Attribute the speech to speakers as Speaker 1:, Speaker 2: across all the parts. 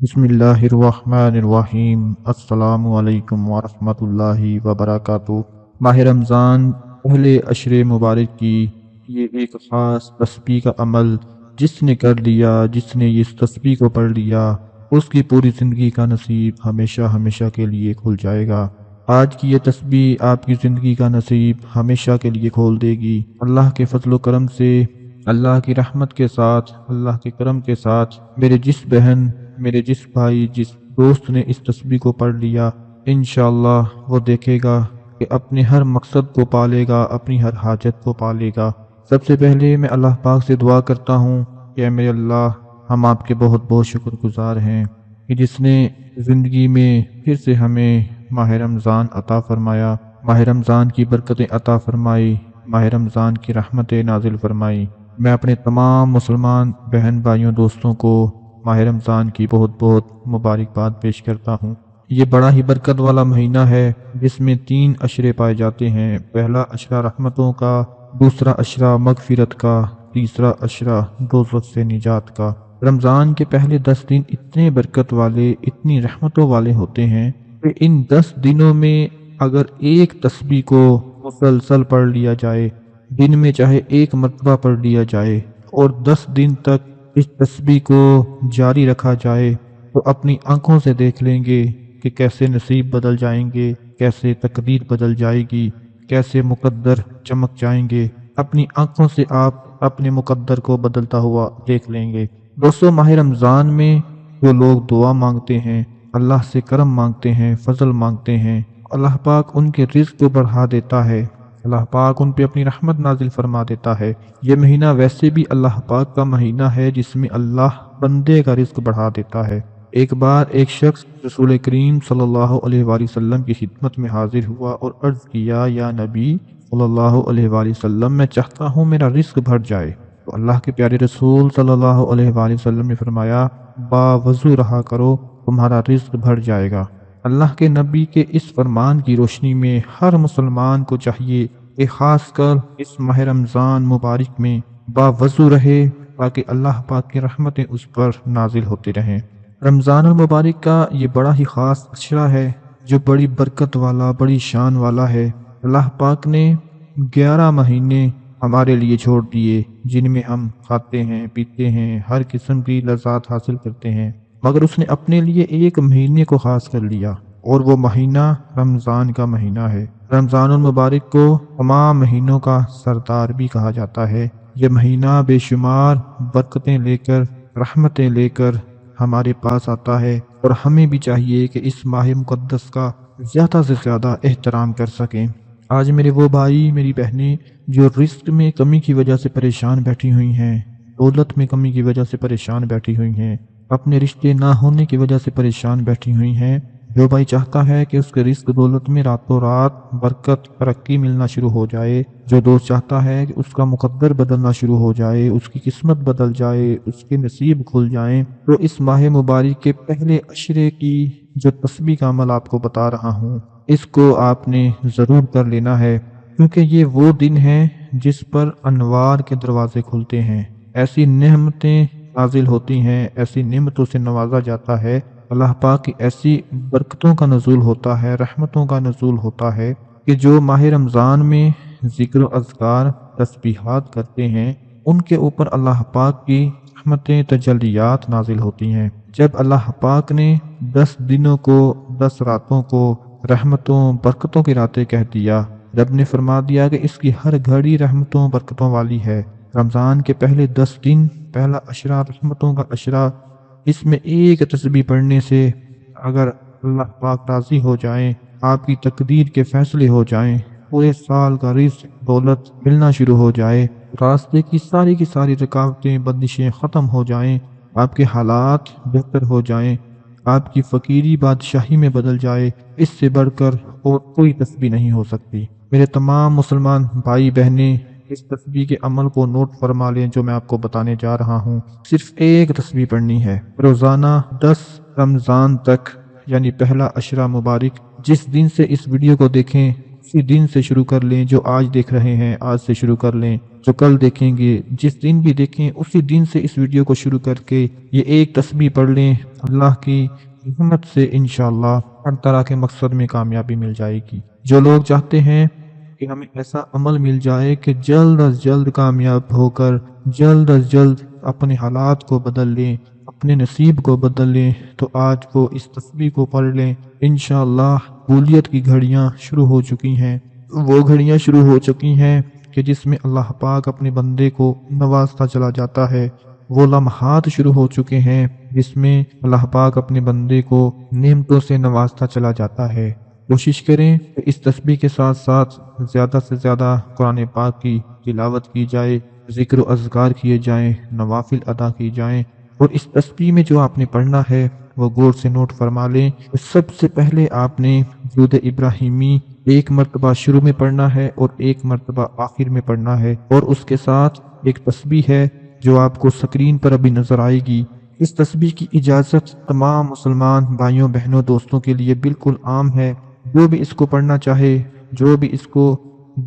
Speaker 1: بسم اللہ الرحمن الرحیم۔ السلام علیکم ورحمۃ اللہ وبرکاتہ۔ ماہ رمضان پہلے عشر مبارک کی یہ ایک خاص تسبیح کا عمل جس نے کر لیا، جس نے اس تسبیح کو پڑھ لیا، اس کی پوری زندگی کا نصیب ہمیشہ ہمیشہ کے لیے کھل جائے گا۔ آج کی یہ تسبیح آپ کی زندگی کا نصیب ہمیشہ کے لیے کھول دے گی۔ اللہ کے فضل و کرم سے، اللہ کی رحمت کے ساتھ، اللہ کے کرم کے ساتھ میرے جس بہن، میرے جس بھائی، جس دوست نے اس تسبیح کو پڑھ لیا، انشاءاللہ وہ دیکھے گا کہ اپنے ہر مقصد کو پالے گا، اپنی ہر حاجت کو پالے گا۔ سب سے پہلے میں اللہ پاک سے دعا کرتا ہوں کہ اے میرے اللہ، ہم آپ کے بہت بہت شکر گزار ہیں کہ جس نے زندگی میں پھر سے ہمیں ماہ رمضان عطا فرمایا، ماہ رمضان کی برکتیں عطا فرمائی، ماہ رمضان کی رحمتیں نازل فرمائی۔ میں اپنے تمام مسلمان بہن بھائیوں دوستوں کو ماہ رمضان کی بہت بہت مبارکباد پیش کرتا ہوں۔ یہ بڑا ہی برکت والا مہینہ ہے جس میں 3 عشرے پائے جاتے ہیں۔ پہلا عشرہ رحمتوں کا، دوسرا عشرہ مغفرت کا، تیسرا عشرہ دوزخ سے نجات کا۔ رمضان کے پہلے 10 دن اتنے برکت والے، اتنی رحمتوں والے ہوتے ہیں کہ ان 10 دنوں میں اگر ایک تسبیح کو مسلسل پڑھ لیا جائے، دن میں چاہے ایک مرتبہ پڑھ لیا جائے اور 10 دن تک اس تسبیح کو جاری رکھا جائے، تو اپنی آنکھوں سے دیکھ لیں گے کہ کیسے نصیب بدل جائیں گے، کیسے تقدیر بدل جائے گی، کیسے مقدر چمک جائیں گے۔ اپنی آنکھوں سے آپ اپنے مقدر کو بدلتا ہوا دیکھ لیں گے۔ دوستو، ماہ رمضان میں جو لوگ دعا مانگتے ہیں، اللہ سے کرم مانگتے ہیں، فضل مانگتے ہیں، اللہ پاک ان کے رزق کو بڑھا دیتا ہے، اللہ پاک ان پہ اپنی رحمت نازل فرما دیتا ہے۔ یہ مہینہ ویسے بھی اللہ پاک کا مہینہ ہے جس میں اللہ بندے کا رزق بڑھا دیتا ہے۔ ایک بار ایک شخص رسول کریم صلی اللہ علیہ وآلہ وسلم کی خدمت میں حاضر ہوا اور عرض کیا، یا نبی صلی اللہ علیہ وآلہ وسلم، میں چاہتا ہوں میرا رزق بڑھ جائے۔ تو اللہ کے پیارے رسول صلی اللہ علیہ وآلہ وسلم نے فرمایا، باوضو رہا کرو، تمہارا رزق بڑھ جائے گا۔ اللہ کے نبی کے اس فرمان کی روشنی میں ہر مسلمان کو چاہیے کہ خاص کر اس ماہ رمضان مبارک میں باوضو رہے تاکہ اللہ پاک کی رحمتیں اس پر نازل ہوتی رہیں۔ رمضان المبارک کا یہ بڑا ہی خاص عشرہ ہے جو بڑی برکت والا، بڑی شان والا ہے۔ اللہ پاک نے 11 مہینے ہمارے لیے چھوڑ دیے جن میں ہم کھاتے ہیں، پیتے ہیں، ہر قسم کی لذات حاصل کرتے ہیں، مگر اس نے اپنے لیے ایک مہینے کو خاص کر لیا اور وہ مہینہ رمضان کا مہینہ ہے۔ رمضان المبارک کو تمام مہینوں کا سردار بھی کہا جاتا ہے۔ یہ مہینہ بے شمار برکتیں لے کر، رحمتیں لے کر ہمارے پاس آتا ہے، اور ہمیں بھی چاہیے کہ اس ماہ مقدس کا زیادہ سے زیادہ احترام کر سکیں۔ آج میرے وہ بھائی، میری بہنیں جو رزق میں کمی کی وجہ سے پریشان بیٹھی ہوئی ہیں، دولت میں کمی کی وجہ سے پریشان بیٹھی ہوئی ہیں، اپنے رشتے نہ ہونے کی وجہ سے پریشان بیٹھی ہوئی ہیں، جو بھائی چاہتا ہے کہ اس کے رزق دولت میں راتوں رات برکت، ترقی ملنا شروع ہو جائے، جو دوست چاہتا ہے کہ اس کا مقدر بدلنا شروع ہو جائے، اس کی قسمت بدل جائے، اس کے نصیب کھل جائیں، تو اس ماہ مبارک کے پہلے عشرے کی جو تسبیح کا عمل آپ کو بتا رہا ہوں، اس کو آپ نے ضرور کر لینا ہے، کیونکہ یہ وہ دن ہے جس پر انوار کے دروازے کھلتے ہیں، ایسی نعمتیں نازل ہوتی ہیں، ایسی نعمتوں سے نوازا جاتا ہے، اللہ پاک کی ایسی برکتوں کا نزول ہوتا ہے، رحمتوں کا نزول ہوتا ہے کہ جو ماہ رمضان میں ذکر و اذکار، تسبیحات کرتے ہیں، ان کے اوپر اللہ پاک کی رحمتیں، تجلیات نازل ہوتی ہیں۔ جب اللہ پاک نے 10 دنوں کو، 10 راتوں کو رحمتوں، برکتوں کی راتیں کہہ دیا، رب نے فرما دیا کہ اس کی ہر گھڑی رحمتوں، برکتوں والی ہے۔ رمضان کے پہلے 10 دن، پہلا عشرہ رحمتوں کا عشرہ، اس میں ایک تسبیح پڑھنے سے اگر اللہ پاک راضی ہو جائیں، آپ کی تقدیر کے فیصلے ہو جائیں، پورے سال کا رزق، دولت ملنا شروع ہو جائے، راستے کی ساری رکاوٹیں، بندشیں ختم ہو جائیں، آپ کے حالات بہتر ہو جائیں، آپ کی فقیری بادشاہی میں بدل جائے، اس سے بڑھ کر اور کوئی تسبیح نہیں ہو سکتی۔ میرے تمام مسلمان بھائی بہنیں اس تسبیح کے عمل کو نوٹ فرما لیں جو میں آپ کو بتانے جا رہا ہوں۔ صرف ایک تسبیح پڑھنی ہے روزانہ 10 رمضان تک، یعنی پہلا عشرہ مبارک، جس دن سے اس ویڈیو کو دیکھیں اسی دن سے شروع کر لیں، جو آج دیکھ رہے ہیں آج سے شروع کر لیں، جو کل دیکھیں گے جس دن بھی دیکھیں اسی دن سے اس ویڈیو کو شروع کر کے یہ ایک تسبیح پڑھ لیں۔ اللہ کی رحمت سے انشاءاللہ ہر طرح کے مقصد میں کامیابی مل جائے گی۔ جو لوگ چاہتے ہیں کہ ہمیں ایسا عمل مل جائے کہ جلد از جلد کامیاب ہو کر جلد از جلد اپنے حالات کو بدل لیں، اپنے نصیب کو بدل لیں، تو آج وہ اس تسبیح کو پڑھ لیں۔ انشاءاللہ قبولیت کی گھڑیاں شروع ہو چکی ہیں، وہ گھڑیاں شروع ہو چکی ہیں کہ جس میں اللہ پاک اپنے بندے کو نوازتا چلا جاتا ہے، وہ لمحات شروع ہو چکے ہیں جس میں اللہ پاک اپنے بندے کو نعمتوں سے نوازتا چلا جاتا ہے۔ کوشش کریں کہ اس تسبیح کے ساتھ ساتھ زیادہ سے زیادہ قرآن پاک کی تلاوت کی جائے، ذکر و اذکار کیے جائیں، نوافل ادا کی جائیں، اور اس تسبیح میں جو آپ نے پڑھنا ہے وہ غور سے نوٹ فرما لیں۔ سب سے پہلے آپ نے درود ابراہیمی ایک مرتبہ شروع میں پڑھنا ہے اور ایک مرتبہ آخر میں پڑھنا ہے، اور اس کے ساتھ ایک تسبیح ہے جو آپ کو سکرین پر ابھی نظر آئے گی۔ اس تسبیح کی اجازت تمام مسلمان بھائیوں بہنوں دوستوں کے لیے بالکل عام ہے۔ جو بھی اس کو پڑھنا چاہے، جو بھی اس کو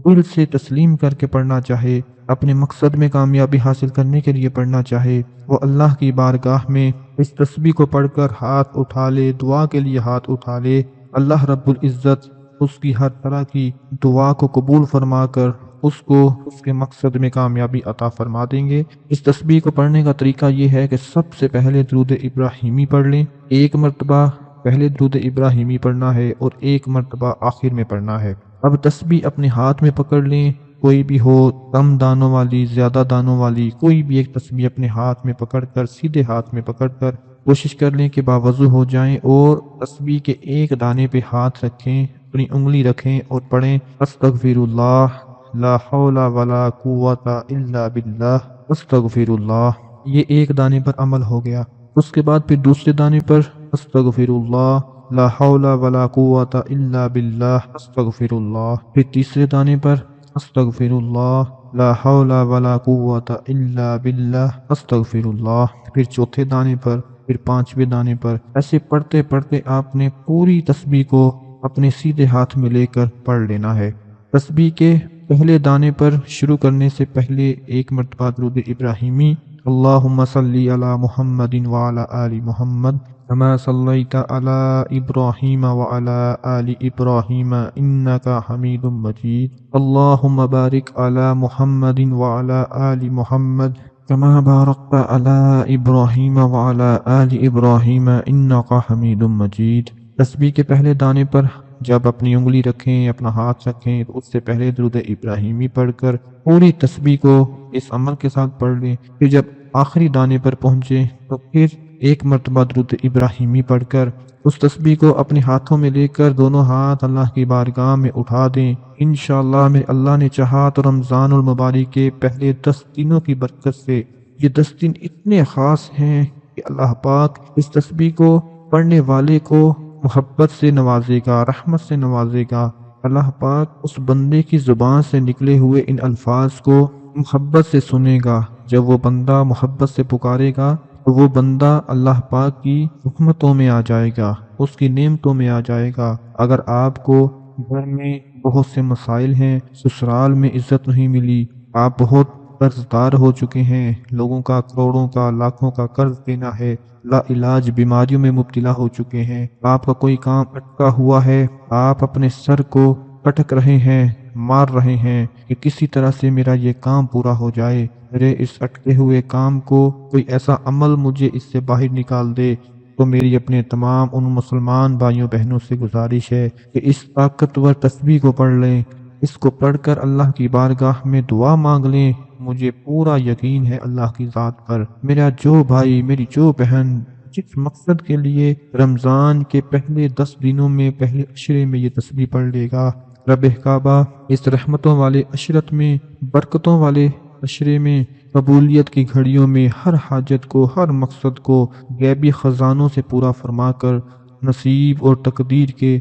Speaker 1: دل سے تسلیم کر کے پڑھنا چاہے، اپنے مقصد میں کامیابی حاصل کرنے کے لیے پڑھنا چاہے، وہ اللہ کی بارگاہ میں اس تسبیح کو پڑھ کر ہاتھ اٹھا لے، دعا کے لیے ہاتھ اٹھا لے۔ اللہ رب العزت اس کی ہر طرح کی دعا کو قبول فرما کر اس کو اس کے مقصد میں کامیابی عطا فرما دیں گے۔ اس تسبیح کو پڑھنے کا طریقہ یہ ہے کہ سب سے پہلے درود ابراہیمی پڑھ لیں، ایک مرتبہ پہلے درود ابراہیمی پڑھنا ہے اور ایک مرتبہ آخر میں پڑھنا ہے۔ اب تسبیح اپنے ہاتھ میں پکڑ لیں، کوئی بھی ہو، کم دانوں والی، زیادہ دانوں والی، کوئی بھی ایک تسبیح اپنے ہاتھ میں پکڑ کر، سیدھے ہاتھ میں پکڑ کر کوشش کر لیں کہ باوضو ہو جائیں، اور تسبیح کے ایک دانے پہ ہاتھ رکھیں، اپنی انگلی رکھیں اور پڑھیں استغفر اللہ لا حول ولا قوت الا باللہ استغفر اللہ۔ یہ ایک دانے پر عمل ہو گیا۔ اس کے بعد پھر دوسرے دانے پر استغفر اللہ لا حول ولا قوت الا باللہ استغفر اللہ، پھر تیسرے دانے پر استغفر اللہ لا حول ولا قوت الا باللہ استغفر اللہ، پھر چوتھے دانے پر، پھر پانچویں دانے پر۔ ایسے پڑھتے پڑھتے آپ نے پوری تسبیح کو اپنے سیدھے ہاتھ میں لے کر پڑھ لینا ہے۔ تسبیح کے پہلے دانے پر شروع کرنے سے پہلے ایک مرتبہ درود ابراہیمی اللہم صلی علی محمد وعلی آل محمد کما صلیت علی ابراہیم وعلی آل ابراہیم انک حمید مجید اللہم بارک علی محمد وعلی آل محمد کما بارکت علی ابراہیم وعلی آل ابراہیم انک حمید مجید۔ تسبیح کے پہلے دانے پر جب اپنی انگلی رکھیں، اپنا ہاتھ رکھیں، تو اس سے پہلے درود ابراہیمی پڑھ کر پوری تسبیح کو اس عمل کے ساتھ پڑھ لیں۔ پھر جب آخری دانے پر پہنچے تو پھر ایک مرتبہ درود ابراہیمی پڑھ کر اس تسبیح کو اپنے ہاتھوں میں لے کر دونوں ہاتھ اللہ کی بارگاہ میں اٹھا دیں۔ انشاءاللہ میرے اللہ نے چاہا تو رمضان المبارک کے پہلے 10 دنوں کی برکت سے یہ 10 دن اتنے خاص ہیں کہ اللہ پاک اس تسبیح کو پڑھنے والے کو محبت سے نوازے گا، رحمت سے نوازے گا۔ اللہ پاک اس بندے کی زبان سے نکلے ہوئے ان الفاظ کو محبت سے سنے گا۔ جب وہ بندہ محبت سے پکارے گا تو وہ بندہ اللہ پاک کی رحمتوں میں آ جائے گا، اس کی نعمتوں میں آ جائے گا۔ اگر آپ کو گھر میں بہت سے مسائل ہیں، سسرال میں عزت نہیں ملی، آپ بہت قرض دار ہو چکے ہیں، لوگوں کا کروڑوں کا لاکھوں کا قرض دینا ہے، لا علاج بیماریوں میں مبتلا ہو چکے ہیں، آپ کا کوئی کام اٹکا ہوا ہے، آپ اپنے سر کو پٹک رہے ہیں، مار رہے ہیں کہ کسی طرح سے میرا یہ کام پورا ہو جائے، میرے اس اٹکے ہوئے کام کو کوئی ایسا عمل مجھے اس سے باہر نکال دے، تو میری اپنے تمام ان مسلمان بھائیوں بہنوں سے گزارش ہے کہ اس طاقتور تسبیح کو پڑھ لیں، اس کو پڑھ کر اللہ کی بارگاہ میں دعا مانگ لیں۔ مجھے پورا یقین ہے اللہ کی ذات پر، میرا جو بھائی، میری جو بہن جس مقصد کے لیے رمضان کے پہلے 10 دنوں میں پہلے عشرے میں یہ تسبیح پڑھ لے گا، رب کعبہ اس رحمتوں والے عشرت میں، برکتوں والے عشرے میں، قبولیت کی گھڑیوں میں ہر حاجت کو، ہر مقصد کو غیبی خزانوں سے پورا فرما کر نصیب اور تقدیر کے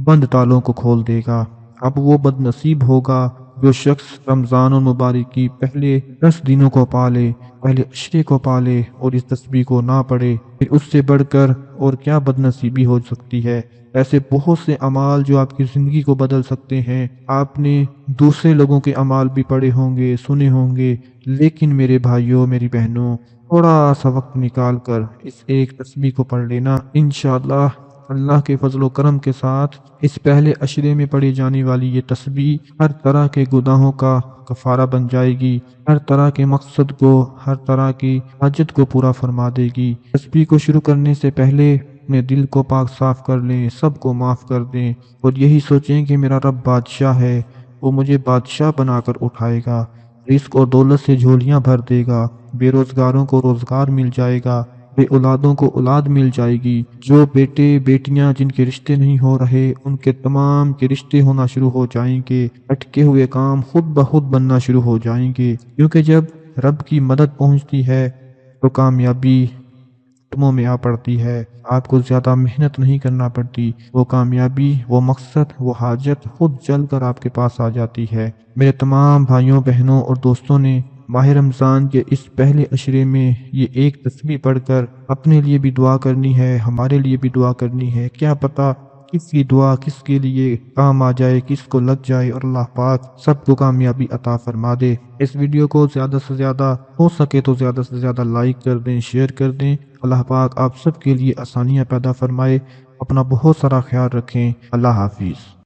Speaker 1: بند تالوں کو کھول دے گا۔ اب وہ بد نصیب ہوگا جو شخص رمضان المبارک کی پہلے 10 دنوں کو پالے، پہلے عشرے کو پالے اور اس تسبیح کو نہ پڑھے، پھر اس سے بڑھ کر اور کیا بد نصیبی ہو سکتی ہے۔ ایسے بہت سے اعمال جو آپ کی زندگی کو بدل سکتے ہیں۔ آپ نے دوسرے لوگوں کے اعمال بھی پڑھے ہوں گے، سنے ہوں گے، لیکن میرے بھائیوں، میری بہنوں، تھوڑا سا وقت نکال کر اس ایک تسبیح کو پڑھ لینا۔ انشاءاللہ اللہ کے فضل و کرم کے ساتھ اس پہلے عشرے میں پڑھی جانے والی یہ تسبیح ہر طرح کے گناہوں کا کفارہ بن جائے گی، ہر طرح کے مقصد کو، ہر طرح کی حاجت کو پورا فرما دے گی۔ تسبیح کو شروع کرنے سے پہلے اپنے دل کو پاک صاف کر لیں، سب کو معاف کر دیں اور یہی سوچیں کہ میرا رب بادشاہ ہے، وہ مجھے بادشاہ بنا کر اٹھائے گا، رزق اور دولت سے جھولیاں بھر دے گا، بے روزگاروں کو روزگار مل جائے گا، بے اولادوں کو اولاد مل جائے گی، جو بیٹے بیٹیاں جن کے رشتے نہیں ہو رہے ان کے تمام کے رشتے ہونا شروع ہو جائیں گے، اٹکے ہوئے کام خود بخود بننا شروع ہو جائیں گے، کیونکہ جب رب کی مدد پہنچتی ہے تو کامیابی قدموں میں آ پڑتی ہے۔ آپ کو زیادہ محنت نہیں کرنا پڑتی، وہ کامیابی، وہ مقصد، وہ حاجت خود چل کر آپ کے پاس آ جاتی ہے۔ میرے تمام بھائیوں، بہنوں اور دوستوں نے ماہ رمضان کے اس پہلے عشرے میں یہ ایک تسبیح پڑھ کر اپنے لیے بھی دعا کرنی ہے، ہمارے لیے بھی دعا کرنی ہے۔ کیا پتہ کس کی دعا کس کے لیے کام آ جائے، کس کو لگ جائے، اور اللہ پاک سب کو کامیابی عطا فرما دے۔ اس ویڈیو کو زیادہ سے زیادہ ہو سکے تو زیادہ سے زیادہ لائک کر دیں، شیئر کر دیں۔ اللہ پاک آپ سب کے لیے آسانیاں پیدا فرمائے۔ اپنا بہت سارا خیال رکھیں۔ اللہ حافظ۔